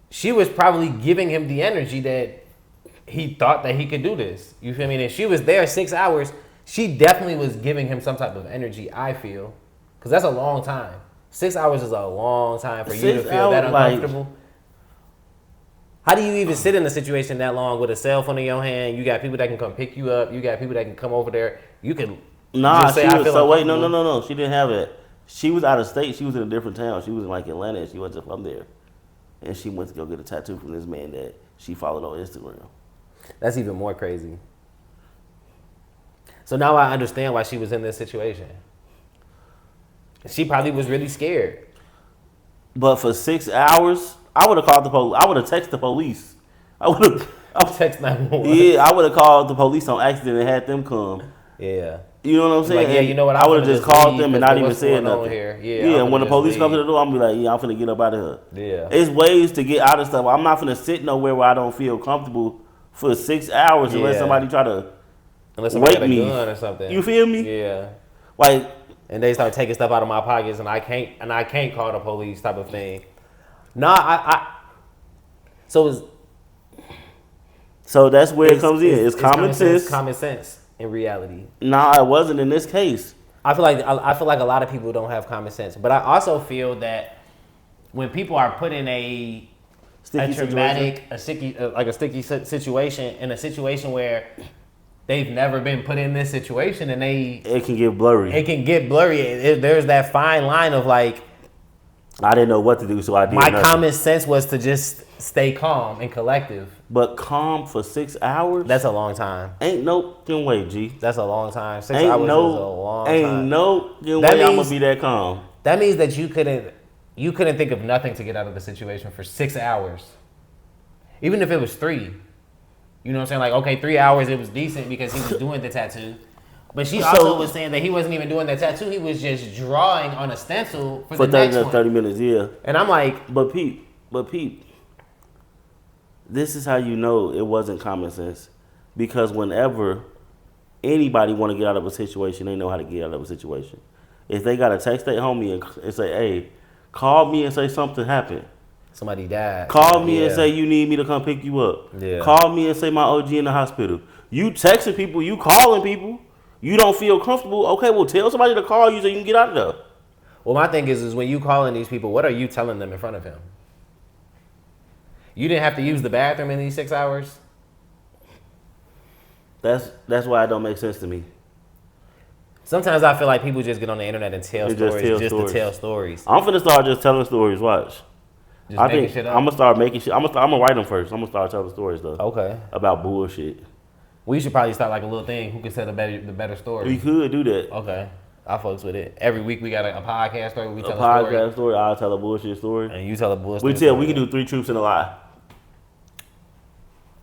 B: she was probably giving him the energy that he thought that he could do this. You feel me? And she was there 6 hours. She definitely was giving him some type of energy, I feel. Because that's a long time. 6 hours is a long time for you to feel that uncomfortable. How do you even sit in a situation that long with a cell phone in your hand? You got people that can come pick you up. You got people that can come over there. You can just say,
C: no. She didn't have it. She was out of state. She was in a different town. She was in like Atlanta, and she wasn't from there. And she went to go get a tattoo from this man that she followed on Instagram.
B: That's even more crazy. So now I understand why she was in this situation. She probably was really scared.
C: But for 6 hours, I would have called the police. I would have texted the police. I would have
B: text 911.
C: Yeah, I would have called the police on accident and had them come.
B: Yeah.
C: You know what I'm saying?
B: Like, yeah, you know what?
C: I would have just called them and not even said nothing.
B: Here.
C: Yeah, and when the police come to the door, I'm gonna be like, yeah, I'm finna get up out of
B: here. Yeah.
C: It's ways to get out of stuff. I'm not finna sit nowhere where I don't feel comfortable for 6 hours unless somebody try to
B: wake me or something.
C: You feel me?
B: Yeah.
C: Like,
B: and they start taking stuff out of my pockets, and I can't call the police type of thing.
C: So that's where it comes in. It's common sense.
B: Common sense in reality.
C: Nah, it wasn't in this case.
B: I feel like a lot of people don't have common sense, but I also feel that when people are put in a traumatic, sticky situation, in a situation where they've never been put in this situation, and
C: it can get blurry.
B: There's that fine line of like,
C: I didn't know what to do, so I did.
B: My
C: nothing.
B: common sense was to just stay calm and collective.
C: But calm for 6 hours?
B: That's a long time.
C: Ain't no way, G.
B: That's a long time. 6 hours is a long time.
C: Ain't no way I'm gonna be that calm.
B: That means that you couldn't think of nothing to get out of the situation for 6 hours. Even if it was 3. You know what I'm saying? Like, okay, 3 hours it was decent because he was doing the tattoo. But she also was saying that he wasn't even doing the tattoo. He was just drawing on a stencil for the next one.
C: 30 minutes, yeah.
B: And I'm like...
C: But Pete, this is how you know it wasn't common sense. Because whenever anybody want to get out of a situation, they know how to get out of a situation. If they got to text their homie and say, hey, call me and say something happened.
B: Somebody died.
C: Call me and say you need me to come pick you up.
B: Yeah.
C: Call me and say my OG in the hospital. You texting people, you calling people. You don't feel comfortable. Okay, well, tell somebody to call you so you can get out of there.
B: Well, my thing is when you calling these people, what are you telling them in front of him? You didn't have to use the bathroom in these 6 hours?
C: That's why it don't make sense to me.
B: Sometimes I feel like people just get on the internet and tell stories just to tell stories.
C: I'm finna start just telling stories. Watch.
B: I think shit up?
C: I'm gonna start making shit. I'm gonna write them first. I'm gonna start telling stories though.
B: Okay.
C: About bullshit.
B: We should probably start like a little thing. Who can tell the better story?
C: We could do that.
B: Okay. I fucks with it. Every week we got a podcast story. We tell
C: a podcast story. I'll tell a bullshit story.
B: And you tell a bullshit story.
C: We can do 3 truths and a lie.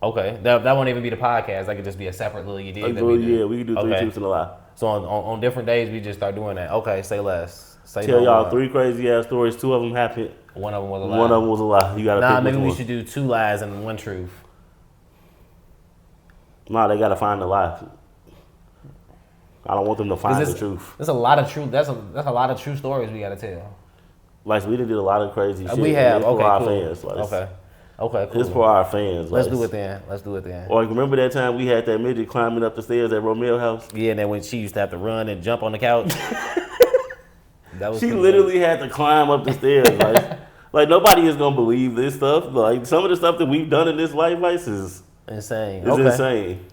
B: Okay. That won't even be the podcast. That could just be a separate little idea.
C: Yeah, we can do 3 truths and a lie.
B: So on different days we just start doing that. Okay, say less.
C: Tell y'all 3 crazy ass stories. 2 of them happened.
B: One of them was a lie.
C: One of them was a lie. You gotta pick
B: maybe
C: which
B: we
C: one.
B: should do 2 lies and 1 truth.
C: Nah, they gotta find the lie. I don't want them to find the truth.
B: There's a lot of truth. That's a lot of true stories we gotta tell.
C: Like we did a lot of crazy shit.
B: We have. Okay,
C: for our
B: cool.
C: fans. Like,
B: okay, cool.
C: It's for our fans.
B: Let's do it then.
C: Or remember that time we had that midget climbing up the stairs at Romeo's house?
B: Yeah, and then when she used to have to run and jump on the couch.
C: She literally had to climb up the stairs. Like nobody is gonna believe this stuff. Like some of the stuff that we've done in this life is
B: insane.
C: It's insane.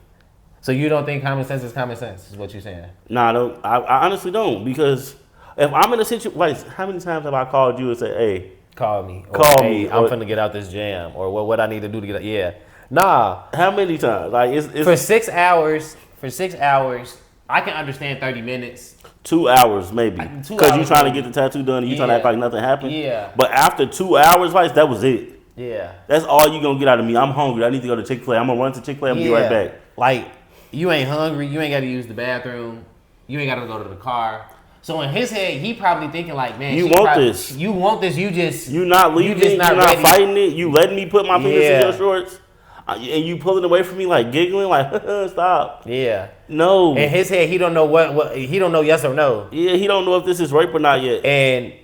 B: So you don't think common sense is common sense? Is what you're saying?
C: Nah, I don't. I honestly don't, because if I'm in a situation, like how many times have I called you and said, "Hey,
B: call me.
C: Me.
B: I'm finna get out this jam," or what I need to do to get out. Yeah. Nah.
C: How many times? Like it's
B: for 6 hours. For 6 hours, I can understand 30 minutes.
C: 2 hours maybe, because you trying to get the tattoo done and you trying to act like nothing happened.
B: Yeah.
C: But after 2 hours, like that was it.
B: Yeah.
C: That's all you gonna get out of me. I'm hungry. I need to go to Chick-fil-A. I'm gonna run to Chick-fil-A. I'm gonna be right back.
B: Like you ain't hungry. You ain't got to use the bathroom. You ain't got to go to the car. So in his head, he probably thinking like, man,
C: You want this.
B: You want this. You
C: not leaving. You're not fighting it. You letting me put my fingers in your shorts. And you pulling away from me like giggling like stop.
B: Yeah.
C: No.
B: In his head, he don't know what he don't know yes or no.
C: Yeah, he don't know if this is rape or not yet.
B: And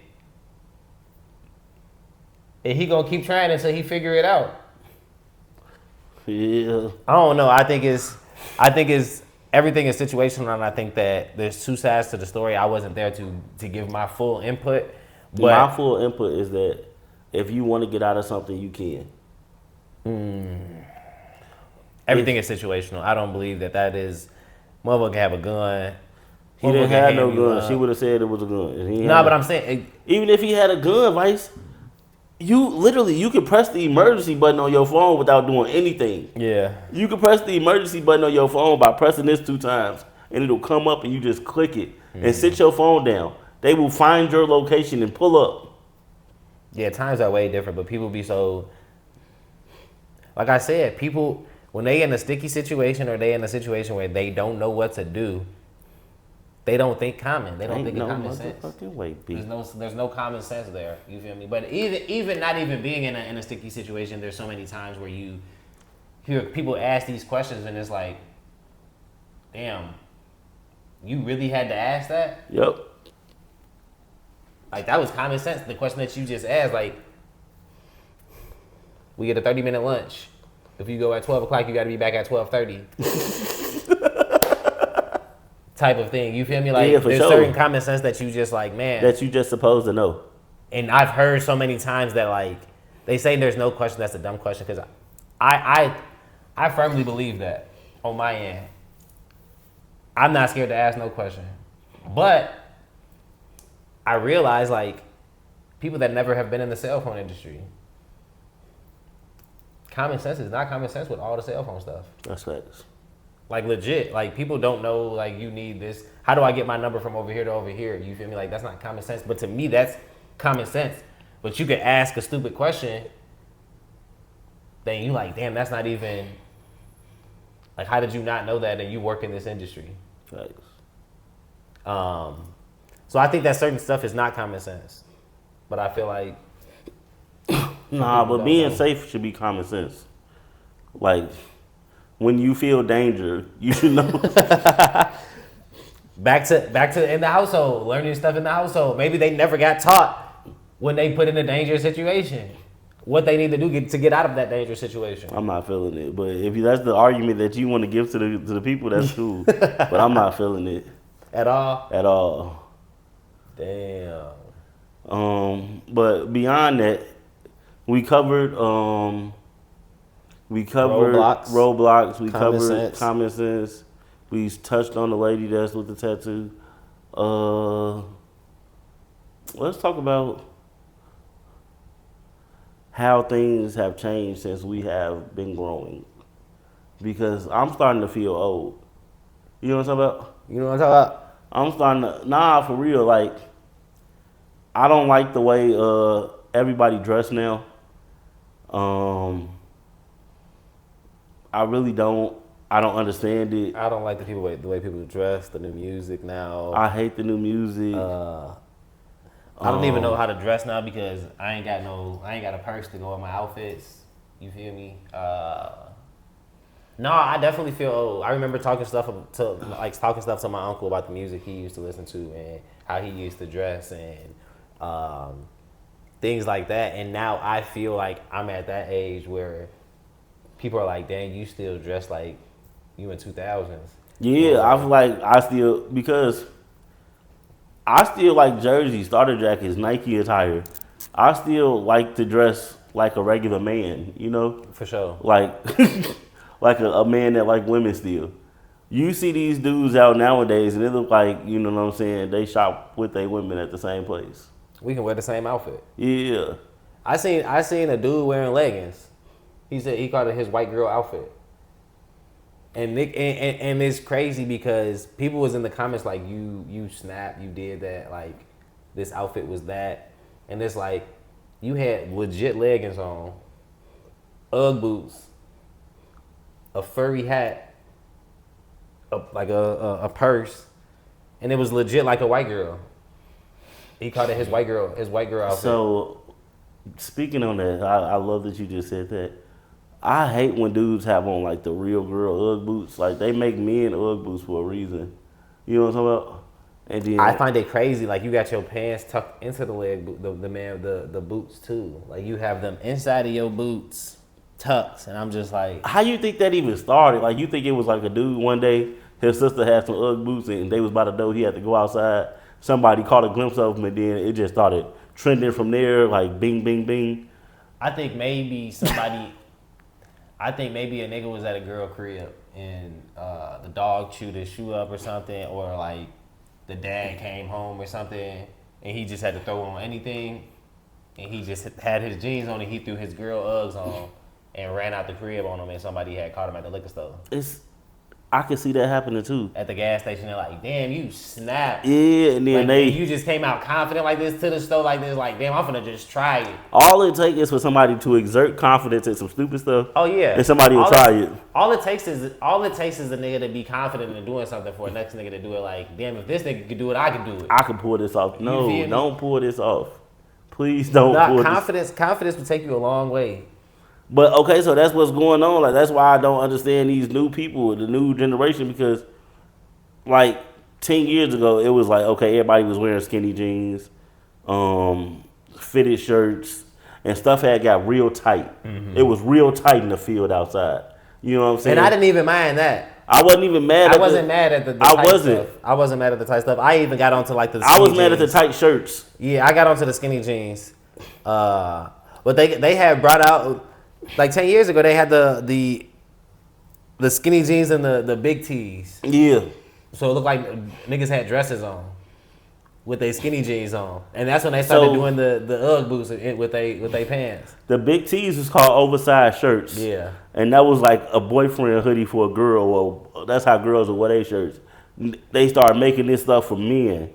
B: he gonna keep trying until he figure it out.
C: Yeah.
B: I don't know. I think it's everything is situational, and I think that there's 2 sides to the story. I wasn't there to give my full input. But
C: my full input is that if you want to get out of something, you can.
B: Everything is situational. I don't believe that is. Motherfucker can have a gun.
C: He didn't have no gun. She would have said it was a gun.
B: But I'm saying,
C: even if he had a gun, Vice, you can press the emergency button on your phone without doing anything.
B: Yeah.
C: You can press the emergency button on your phone by pressing this 2 times, and it'll come up, and you just click it and sit your phone down. They will find your location and pull up.
B: Yeah, times are way different, but people be so. Like I said, people, when they in a sticky situation or they in a situation where they don't know what to do, they don't think common. They don't think in common sense. There's no common sense there. You feel me? But even not even being in a sticky situation, there's so many times where you hear people ask these questions and it's like, damn, you really had to ask that?
C: Yep.
B: Like that was common sense. The question that you just asked, like, We get a 30-minute lunch. If you go at 12 o'clock, you got to be back at 12:30. Type of thing. You feel me? Like, there's certain common sense that you just like, man.
C: That you just supposed to know.
B: And I've heard so many times that, like, they say there's no question that's a dumb question, because I firmly believe that on my end. I'm not scared to ask no question. But I realize, like, people that never have been in the cell phone industry, common sense is not common sense with all the cell phone stuff.
C: That's facts.
B: Like, legit. Like, people don't know, like, you need this. How do I get my number from over here to over here? You feel me? Like, that's not common sense. But to me, that's common sense. But you could ask a stupid question, then you like, damn, that's not even, like, how did you not know that and you work in this industry?
C: Facts.
B: So I think that certain stuff is not common sense. But I feel like...
C: Nah, but being safe should be common sense. Like, when you feel danger, you should know. Back
B: to in the household, learning stuff in the household. Maybe they never got taught when they put in a dangerous situation what they need to do to get out of that dangerous situation.
C: I'm not feeling it, but if that's the argument that you want to give to the people, that's cool. But I'm not feeling it
B: at all.
C: At all.
B: Damn.
C: But beyond that, we covered roadblocks. We covered common sense. We touched on the lady that's with the tattoo. Let's talk about how things have changed since we have been growing. Because I'm starting to feel old. You know what I'm talking about?
B: You know what I'm talking about?
C: I'm starting to, for real, like, I don't like the way everybody dress now. I really don't. I don't understand it.
B: I don't like the way people dress, the new music now.
C: I hate the new music.
B: I don't even know how to dress now because I ain't got a purse to go in my outfits. You feel me? No, I definitely feel old. I remember talking stuff to my uncle about the music he used to listen to and how he used to dress and things like that. And now I feel like I'm at that age where people are like, "Dang, you still dress like you in 2000s."
C: Yeah, I feel like because I still like jerseys, starter jackets, Nike attire. I still like to dress like a regular man, you know?
B: For sure.
C: Like like a man that like women still. You see these dudes out nowadays and it look like, you know what I'm saying, they shop with their women at the same place.
B: We can wear the same outfit.
C: Yeah.
B: I seen a dude wearing leggings. He said he called it his white girl outfit. And it's crazy because people was in the comments like, you snapped, you did that, like this outfit was that, and it's like you had legit leggings on, Ugg boots, a furry hat, a purse, and it was legit like a white girl. He called it his white girl outfit.
C: So speaking on that, I love that you just said that. I hate when dudes have on like the real girl Ugg boots. Like they make men Ugg boots for a reason. You know what I'm talking about? And then
B: I find it crazy. Like you got your pants tucked into the leg, the boots too. Like you have them inside of your boots tucked, and I'm just like,
C: how you think that even started? Like you think it was like a dude one day, his sister had some Ugg boots and they was by the door. He had to go outside. Somebody caught a glimpse of him, and then it just started trending from there. Like bing, bing, bing.
B: I think maybe a nigga was at a girl crib and the dog chewed his shoe up or something, or like the dad came home or something and he just had to throw on anything and he just had his jeans on and he threw his girl Uggs on and ran out the crib on him and somebody had caught him at the liquor store.
C: I can see that happening too.
B: At the gas station, they're like, damn, you snapped.
C: Yeah, and then
B: you just came out confident like this to the store like this, like, damn, I'm finna just try it.
C: All it takes is for somebody to exert confidence in some stupid stuff.
B: Oh yeah.
C: And somebody will try it.
B: All it takes is a nigga to be confident in doing something for a next nigga to do it. Like, damn, if this nigga could do it, I could do it.
C: I can pull this off. No, don't pull this off. Please don't pull
B: this. Confidence will take you a long way.
C: But okay, so that's what's going on. Like that's why I don't understand these new people, the new generation, because like 10 years ago, it was like, okay, everybody was wearing skinny jeans, fitted shirts, and stuff had got real tight. It was real tight in the field outside. You know what I'm saying?
B: And I didn't even mind that.
C: I wasn't even mad.
B: I wasn't mad at the
C: I
B: tight
C: wasn't.
B: stuff. I wasn't mad at the tight stuff. I even got onto like the
C: I was
B: skinny
C: mad at the
B: jeans.
C: tight shirts.
B: Yeah, I got onto the skinny jeans. But they had brought out like 10 years ago. They had the skinny jeans and the big tees.
C: Yeah.
B: So it looked like niggas had dresses on with their skinny jeans on, and that's when they started doing the UGG boots with they pants.
C: The big tees is called oversized shirts.
B: Yeah.
C: And that was like a boyfriend hoodie for a girl. Well, that's how girls would wear their shirts. They started making this stuff for men.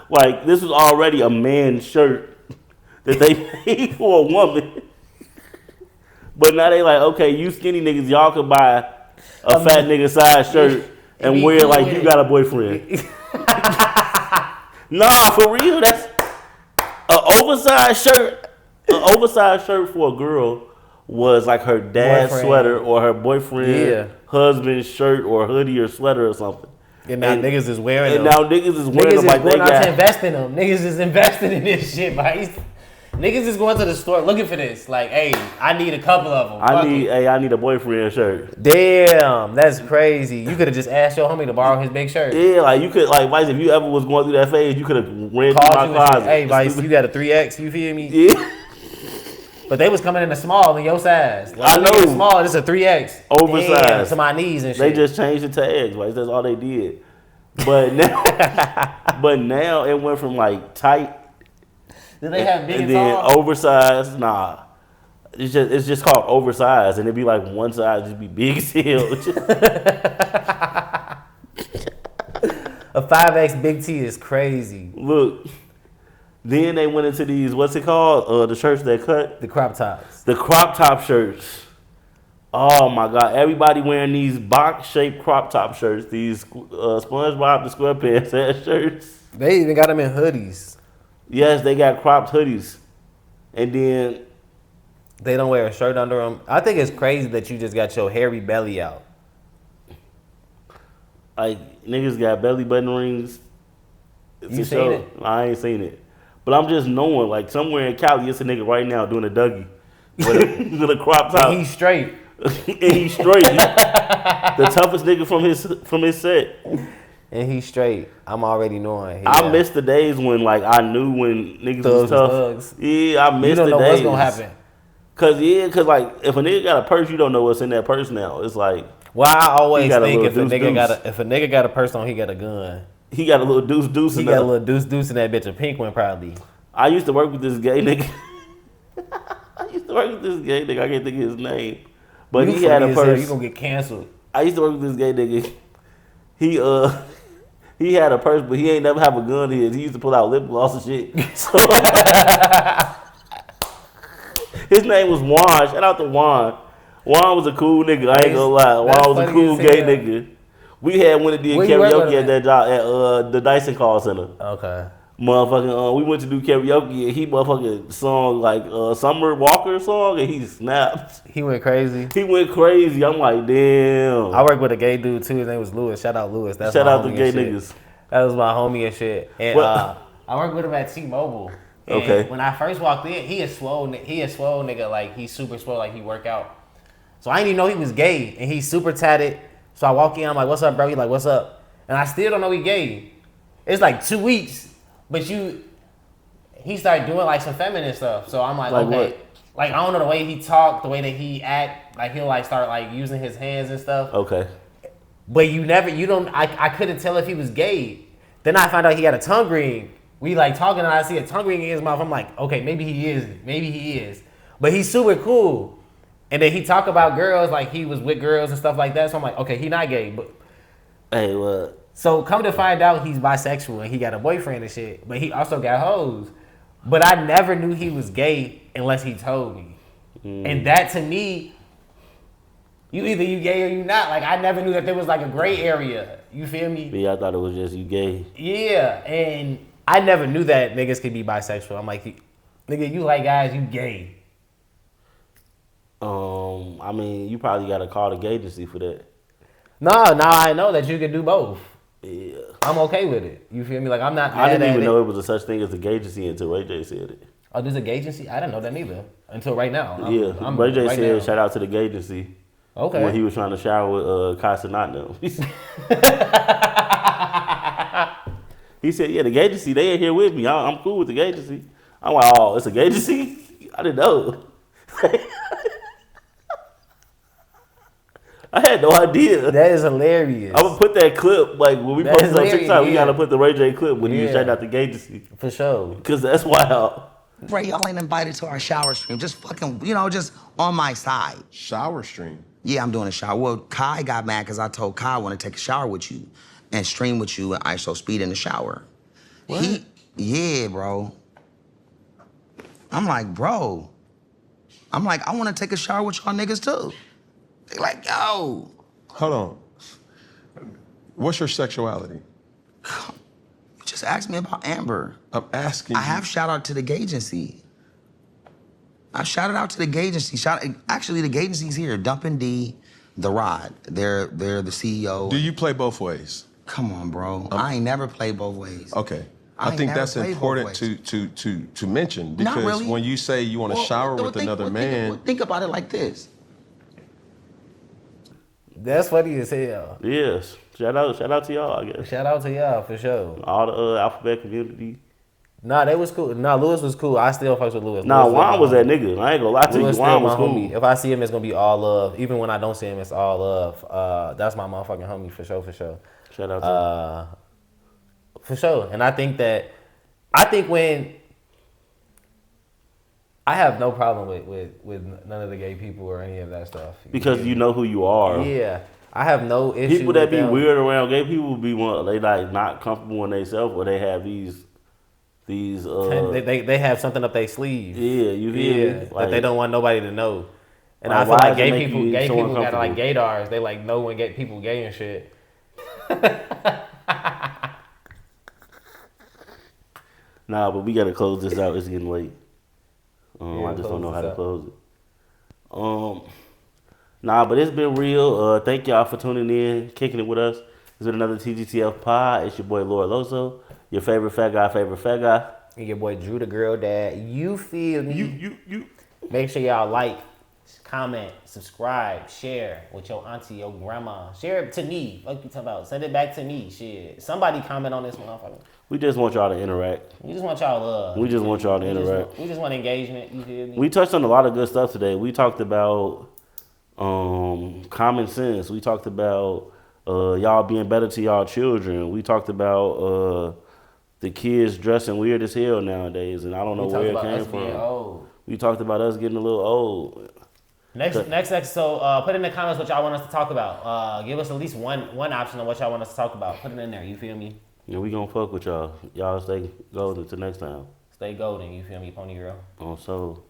C: Like, this was already a man's shirt that they made for a woman. But now they like, okay, you skinny niggas, y'all can buy a fat nigga size shirt and wear it like you got a boyfriend. Nah, for real, that's an oversized shirt. An oversized shirt for a girl was like her dad's sweater or her boyfriend, husband's shirt or hoodie or sweater or something.
B: And now niggas is wearing them.
C: And now niggas is wearing them like they got
B: to invest in them. Niggas is investing in this shit, man. Niggas is going to the store looking for this. Like, hey, I need a couple of them.
C: I need a boyfriend shirt.
B: Damn, that's crazy. You could have just asked your homie to borrow his big shirt.
C: Yeah, like you could, like Vice, if you ever was going through that phase, you could have ran through my closet.
B: Hey, Vice, you got a 3X, you feel me?
C: Yeah.
B: But they was coming in a small in your size. Like,
C: I know.
B: Small, it's a 3X.
C: Oversized.
B: Damn, to my knees and shit.
C: They just changed it to X, Vice. That's all they did. But now it went from like tight.
B: Did they have big
C: and
B: and
C: then
B: tall?
C: oversized? Nah. It's just called oversized, and it'd be like one side just be big as hell.
B: A 5X big T is crazy.
C: Look, then they went into these, what's it called? The shirts that cut?
B: The crop tops.
C: The crop top shirts. Oh my God! Everybody wearing these box-shaped crop top shirts. These SpongeBob the SquarePants ass shirts.
B: They even got them in hoodies.
C: Yes, they got cropped hoodies, and then
B: they don't wear a shirt under them. I think it's crazy that you just got your hairy belly out.
C: Like niggas got belly button rings.
B: You seen it?
C: I ain't seen it, but I'm just knowing like somewhere in Cali, it's a nigga right now doing a Dougie with a crop top.
B: And he's straight.
C: And he's straight. The toughest nigga from his set.
B: And he's straight. I'm already knowing.
C: I miss the days when like I knew when niggas was tough.
B: Thugs.
C: Yeah, I miss the days.
B: You don't know what's gonna happen.
C: Cause like if a nigga got a purse, you don't know what's in that purse now. It's like
B: well, I always think if a
C: deuce.
B: nigga got a purse on, he got a gun.
C: He got a little deuce.
B: He got a little deuce in that bitch. A pink one probably.
C: I used to work with this gay nigga. I can't think of his name. But he had a purse.
B: You gonna get canceled.
C: I used to work with this gay nigga. He had a purse, but he ain't never have a gun in his. He used to pull out lip gloss and shit. So his name was Juan. Shout out to Juan. Juan was a cool nigga. I ain't gonna lie. Juan was a cool gay nigga. We had went to do karaoke at that job at the Dyson call center.
B: Okay.
C: Motherfucking, we went to do karaoke and he motherfucking sung like Summer Walker song and he snapped.
B: He went crazy.
C: I'm like, damn.
B: I worked with a gay dude too. His name was Lewis. Shout out Lewis.
C: Shout out to gay niggas.
B: That was my homie and shit. And I worked with him at T-Mobile. And
C: okay.
B: When I first walked in, he is swole nigga. Like he's super swole. Like he work out. So I didn't even know he was gay, and he's super tatted. So I walk in, I'm like, "What's up, bro?" He's like, "What's up?" And I still don't know he gay. It's like 2 weeks. But he started doing like some feminine stuff. So I'm like okay.
C: What?
B: Like I don't know the way he talk, the way that he act. Like he'll like start like using his hands and stuff.
C: Okay.
B: But I couldn't tell if he was gay. Then I found out he had a tongue ring. We like talking and I see a tongue ring in his mouth. I'm like, okay, maybe he is. But he's super cool. And then he talk about girls like he was with girls and stuff like that. So I'm like, okay, he not gay. But
C: hey, what?
B: So come to find out he's bisexual and he got a boyfriend and shit. But he also got hoes. But I never knew he was gay unless he told me. And that to me, you either you gay or you not. Like I never knew that there was like a gray area. You feel me?
C: Yeah, I thought it was just you gay.
B: Yeah, and I never knew that niggas could be bisexual. I'm like, nigga, you like guys, you gay.
C: I mean, you probably got to call the gay agency for that.
B: No, now I know that you can do both.
C: Yeah.
B: I'm okay with it. You feel me? Like I'm not.
C: I didn't even know it was a such thing as a gay agency until Ray J said it.
B: Oh, there's a gay agency? I didn't know that neither until right now.
C: Ray J
B: right
C: said
B: now.
C: shout out to the gay agency.
B: Okay.
C: When he was trying to shower with Casa not them. He said, yeah, the gay agency, they ain't here with me. I'm cool with the gay agency. I'm like, oh, it's a gay agency? I didn't know. I had no idea.
B: That is hilarious.
C: I'm gonna put that clip, like when we
B: That
C: post
B: is
C: it on TikTok, we
B: yeah.
C: gotta put the Ray J clip when he was
B: Yeah.
C: shouting out the gay agency.
B: For sure.
C: Cause that's wild.
E: Ray, y'all ain't invited to our shower stream. Just fucking, just on my side.
F: Shower stream.
E: Yeah, I'm doing a shower. Well, Kai got mad because I told Kai I want to take a shower with you and stream with you and ISO speed in the shower.
F: What?
E: Yeah, bro. I'm like, bro. I want to take a shower with y'all niggas too. They like, yo.
F: Hold on. What's your sexuality?
E: You just asked me about Amber.
F: I'm asking
E: I
F: you.
E: have shout out to the gay agency. I shouted out to the gay agency. Actually, the gay agency's here. Dumpin' D, The Rod. They're the CEO.
F: Do you play both ways?
E: Come on, bro. I ain't never played both ways.
F: Okay.
E: I
F: I
E: ain't
F: think
E: never
F: that's
E: played
F: important
E: both
F: to mention because
E: Not really.
F: when you say you want to shower with another man,
E: Think about it like this.
B: That's funny as hell.
C: Yes. Shout out to y'all, I guess.
B: Shout out to y'all for sure.
C: All the alphabet community.
B: Nah, they was cool. Nah, Lewis was cool. I still fucks with Lewis.
C: Nah,
B: Lewis
C: Juan was that nigga. I ain't gonna lie to you.
B: Lewis
C: Juan
B: still
C: was
B: my
C: cool.
B: homie. If I see him, it's gonna be all love. Even when I don't see him, it's all love. That's my motherfucking homie for sure.
C: Shout out to him.
B: For sure. And I think when I have no problem with none of the gay people or any of that stuff.
C: Because you know who you are.
B: Yeah. I have no issue
C: People that
B: with
C: be
B: them.
C: weird around gay people be they like not comfortable in themselves or they have these
B: They have something up their sleeve.
C: yeah, you feel me?
B: That they don't want nobody to know. And
C: Like,
B: I feel
C: why
B: like
C: does it
B: gay
C: make
B: people
C: you so
B: got like
C: uncomfortable?
B: gaydars. They like know when people gay and shit.
C: Nah, but we gotta close this out. It's getting late.
B: Yeah,
C: I just don't know how
B: close
C: to
B: this
C: close it. Nah, but it's been real. Thank y'all for tuning in, kicking it with us. It's been another TGTF pod. It's your boy Lord Loso, your favorite fat guy.
B: And your boy Drew the Girl Dad. You feel me?
C: You.
B: Make sure y'all like, comment, subscribe, share with your auntie, your grandma. Share it to me. What you talking about? Send it back to me. Shit. Somebody comment on this motherfucker.
C: We just want y'all to interact.
B: We just want y'all love.
C: We just want y'all to interact.
B: We just want engagement. You feel me?
C: We touched on a lot of good stuff today. We talked about common sense. We talked about y'all being better to y'all children. We talked about the kids dressing weird as hell nowadays, and I don't know where it came from.
B: Old.
C: We talked about us getting a little old.
B: Next episode, put in the comments what y'all want us to talk about. Give us at least one option of what y'all want us to talk about. Put it in there. You feel me?
C: And we gonna fuck with y'all. Y'all stay golden until next time.
B: Stay golden. You feel me, Pony Girl?
C: On soul.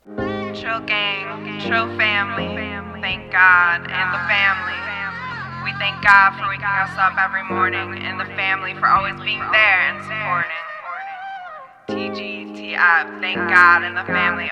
G: Trill gang, Trill family, thank God and the family. We thank God for waking us up every morning and the family for always being there and supporting. TGTF, thank God and the family.